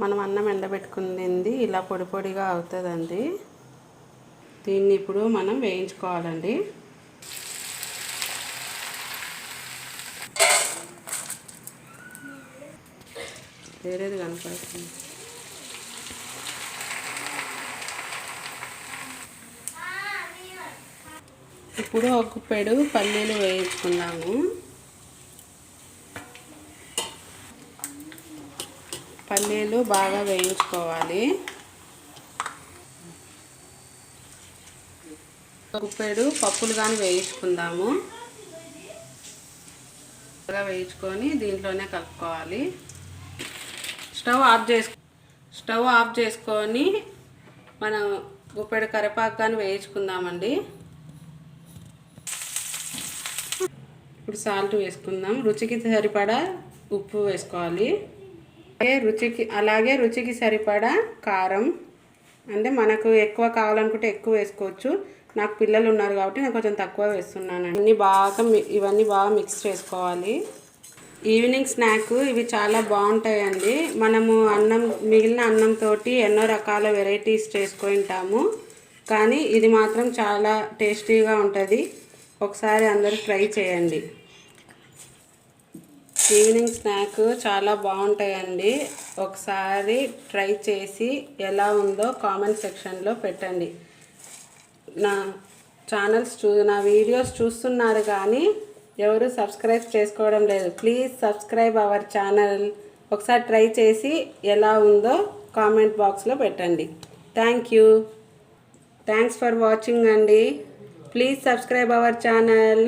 మనం అన్నం ఎండబెట్టుకుంది ఇలా పొడి పొడిగా అవుతుందండి. దీన్ని ఇప్పుడు మనం వేయించుకోవాలండి. వేరేది కనపడుతుంది. ఇప్పుడు ఒక గుప్పెడు పల్లీలు వేయించుకుందాము. పల్లీలు బాగా వేయించుకోవాలి. ఒక గుప్పెడు పప్పులు కానీ వేయించుకుందాము. బాగా వేయించుకొని దీంట్లోనే కలుపుకోవాలి. స్టవ్ ఆఫ్ చేసుకొని మనం గుప్పెడు కరివేపాకు కానీ వేయించుకుందామండి. ఇప్పుడు సాల్ట్ వేసుకుందాం. రుచికి సరిపడా ఉప్పు వేసుకోవాలి. అలాగే రుచికి సరిపడా కారం. అంటే మనకు ఎక్కువ కావాలనుకుంటే ఎక్కువ వేసుకోవచ్చు. నాకు పిల్లలు ఉన్నారు కాబట్టి నేను కొంచెం తక్కువ వేస్తున్నాను. ఇవన్నీ బాగా మిక్స్ చేసుకోవాలి. ఈవినింగ్ స్నాక్ ఇవి చాలా బాగుంటాయండి. మనము మిగిలిన అన్నంతో ఎన్నో రకాల వెరైటీస్ చేసుకుంటాము, కానీ ఇది మాత్రం చాలా టేస్టీగా ఉంటుంది. ఒకసారి అందరూ ట్రై చేయండి. ఈవినింగ్ స్నాక్ చాలా బాగుంటాయండి. ఒకసారి ట్రై చేసి ఎలా ఉందో కామెంట్ సెక్షన్లో పెట్టండి. నా వీడియోస్ చూస్తున్నారు కానీ ఎవరు సబ్స్క్రైబ్ చేసుకోవడం లేదు. Please subscribe our channel. ఒకసారి ట్రై చేసి ఎలా ఉందో కామెంట్ బాక్స్లో పెట్టండి. థ్యాంక్స్ ఫర్ వాచింగ్ అండి. Please subscribe our channel.